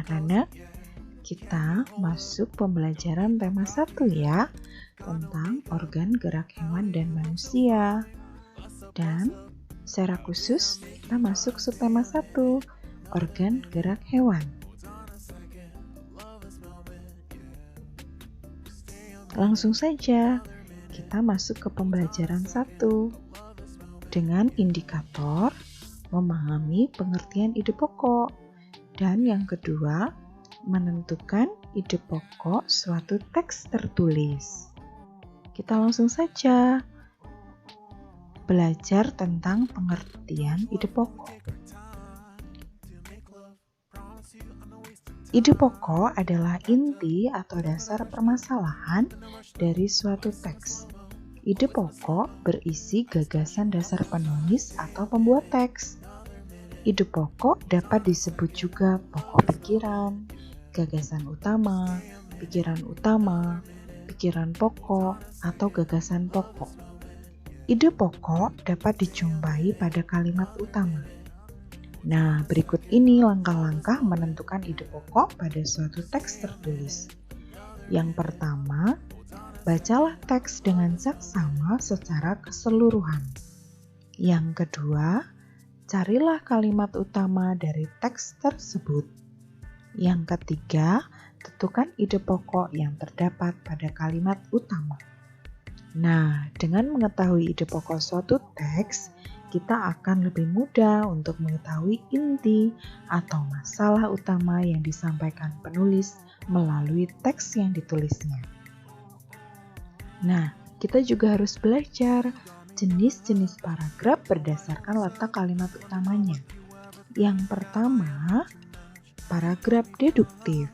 anak-anak, kita masuk pembelajaran tema 1 ya, tentang organ gerak hewan dan manusia. Dan secara khusus kita masuk subtema 1, organ gerak hewan. Langsung saja kita masuk ke pembelajaran 1 dengan indikator memahami pengertian ide pokok, dan yang kedua menentukan ide pokok suatu teks tertulis. Kita langsung saja belajar tentang pengertian ide pokok. Ide pokok adalah inti atau dasar permasalahan dari suatu teks. Ide pokok berisi gagasan dasar penulis atau pembuat teks. Ide pokok dapat disebut juga pokok pikiran, gagasan utama, pikiran pokok, atau gagasan pokok. Ide pokok dapat dijumpai pada kalimat utama. Nah, berikut ini langkah-langkah menentukan ide pokok pada suatu teks tertulis. Yang pertama, bacalah teks dengan saksama secara keseluruhan. Yang kedua, carilah kalimat utama dari teks tersebut. Yang ketiga, tentukan ide pokok yang terdapat pada kalimat utama. Nah, dengan mengetahui ide pokok suatu teks, kita akan lebih mudah untuk mengetahui inti atau masalah utama yang disampaikan penulis melalui teks yang ditulisnya. Nah, kita juga harus belajar jenis-jenis paragraf berdasarkan letak kalimat utamanya. Yang pertama, paragraf deduktif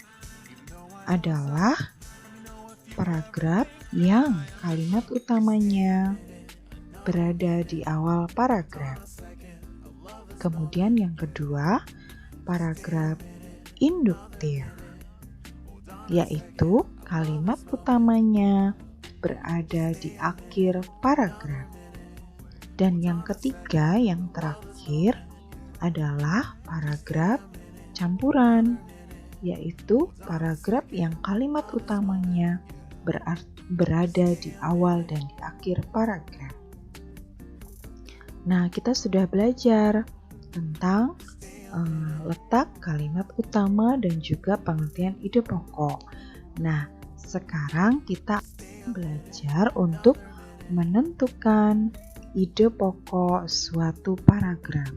adalah paragraf yang kalimat utamanya berada di awal paragraf. Kemudian yang kedua, paragraf induktif, yaitu kalimat utamanya berada di akhir paragraf. Dan yang ketiga, yang terakhir adalah paragraf campuran, yaitu paragraf yang kalimat utamanya berada di awal dan di akhir paragraf. Nah, kita sudah belajar tentang letak kalimat utama dan juga pengertian ide pokok. Nah, sekarang kita belajar untuk menentukan ide pokok suatu paragraf.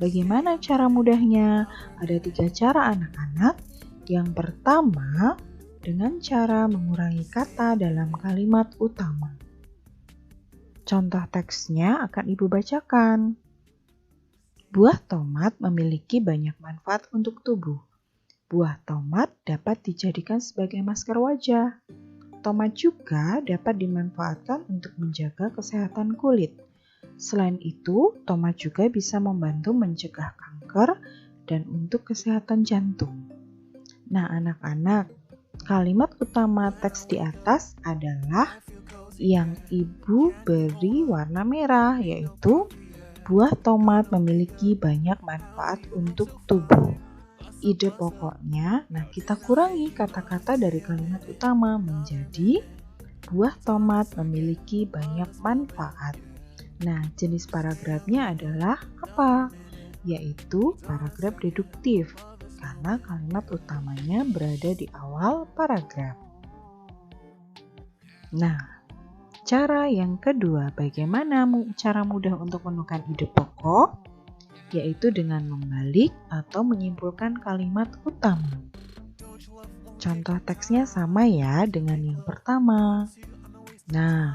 Bagaimana cara mudahnya? Ada 3 cara anak-anak. Yang pertama, dengan cara mengurangi kata dalam kalimat utama. Contoh teksnya akan Ibu bacakan. Buah tomat memiliki banyak manfaat untuk tubuh. Buah tomat dapat dijadikan sebagai masker wajah. Tomat juga dapat dimanfaatkan untuk menjaga kesehatan kulit. Selain itu, tomat juga bisa membantu mencegah kanker dan untuk kesehatan jantung. Nah, anak-anak, kalimat utama teks di atas adalah yang Ibu beri warna merah, yaitu buah tomat memiliki banyak manfaat untuk tubuh. Ide pokoknya, nah kita kurangi kata-kata dari kalimat utama menjadi buah tomat memiliki banyak manfaat. Nah, jenis paragrafnya adalah apa? Yaitu paragraf deduktif, karena kalimat utamanya berada di awal paragraf. Nah, cara yang kedua, bagaimana cara mudah untuk menemukan ide pokok? Yaitu dengan membalik atau menyimpulkan kalimat utama. Contoh teksnya sama ya dengan yang pertama. Nah,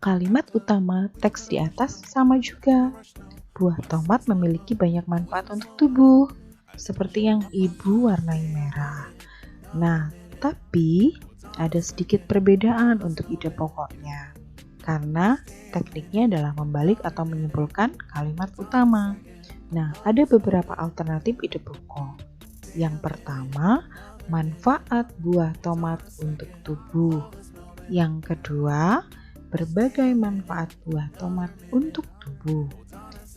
kalimat utama teks di atas sama juga. Buah tomat memiliki banyak manfaat untuk tubuh, seperti yang Ibu warnai merah. Nah, tapi ada sedikit perbedaan untuk ide pokoknya, karena tekniknya adalah membalik atau menyimpulkan kalimat utama. Nah, ada beberapa alternatif ide pokok. Yang pertama, manfaat buah tomat untuk tubuh. Yang kedua, berbagai manfaat buah tomat untuk tubuh.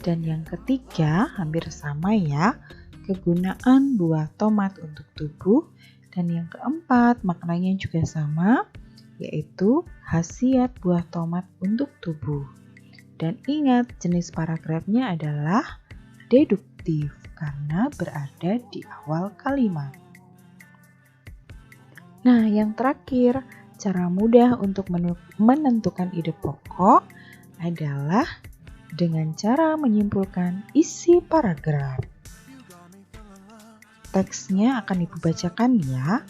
Dan yang ketiga, hampir sama ya, kegunaan buah tomat untuk tubuh. Dan yang keempat, maknanya juga sama, yaitu khasiat buah tomat untuk tubuh. Dan ingat, jenis paragrafnya adalah deduktif karena berada di awal kalimat. Nah, yang terakhir, cara mudah untuk menentukan ide pokok adalah dengan cara menyimpulkan isi paragraf. Teksnya akan Ibu bacakan ya.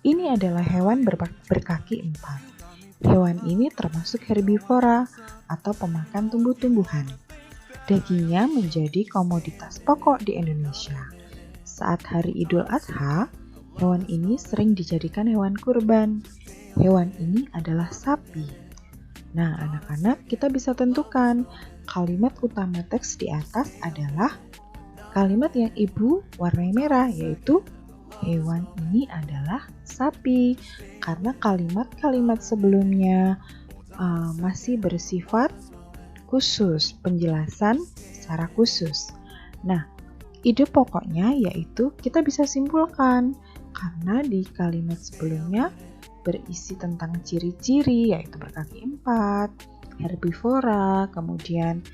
Ini adalah hewan berkaki 4. Hewan ini termasuk herbivora atau pemakan tumbuh-tumbuhan. Dagingnya menjadi komoditas pokok di Indonesia. Saat hari Idul Adha, hewan ini sering dijadikan hewan kurban. Hewan ini adalah sapi. Nah, anak-anak, kita bisa tentukan kalimat utama teks di atas adalah kalimat yang Ibu warnai merah, yaitu hewan ini adalah sapi. Karena kalimat-kalimat sebelumnya masih bersifat khusus, penjelasan secara khusus. Nah, ide pokoknya yaitu kita bisa simpulkan karena di kalimat sebelumnya berisi tentang ciri-ciri, yaitu berkaki 4, herbivora, kemudian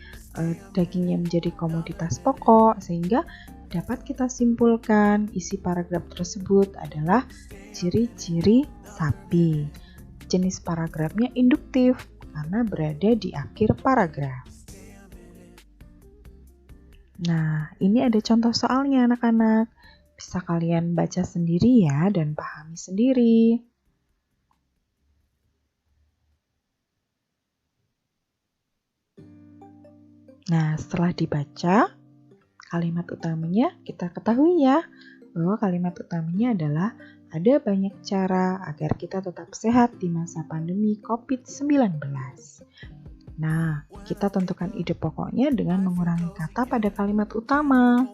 dagingnya menjadi komoditas pokok, sehingga dapat kita simpulkan isi paragraf tersebut adalah ciri-ciri sapi. Jenis paragrafnya induktif karena berada di akhir paragraf. Nah, ini ada contoh soalnya anak-anak. Bisa kalian baca sendiri ya dan pahami sendiri. Nah, setelah dibaca, kalimat utamanya kita ketahui ya, bahwa kalimat utamanya adalah ada banyak cara agar kita tetap sehat di masa pandemi COVID-19. Nah, kita tentukan ide pokoknya dengan mengurangi kata pada kalimat utama,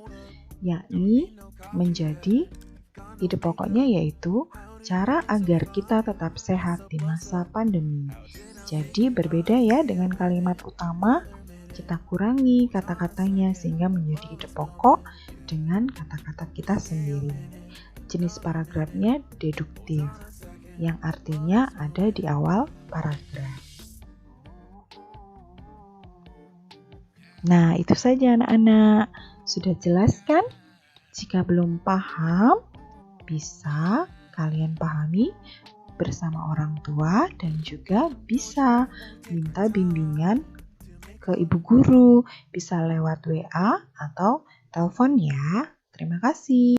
yakni menjadi ide pokoknya yaitu cara agar kita tetap sehat di masa pandemi. Jadi berbeda ya dengan kalimat utama. Kita kurangi kata-katanya sehingga menjadi ide pokok dengan kata-kata kita sendiri. Jenis paragrafnya deduktif, yang artinya ada di awal paragraf. Nah, itu saja anak-anak. Sudah jelas kan? Jika belum paham, bisa kalian pahami bersama orang tua dan juga bisa minta bimbingan ke ibu guru, bisa lewat WA atau telepon ya. Terima kasih.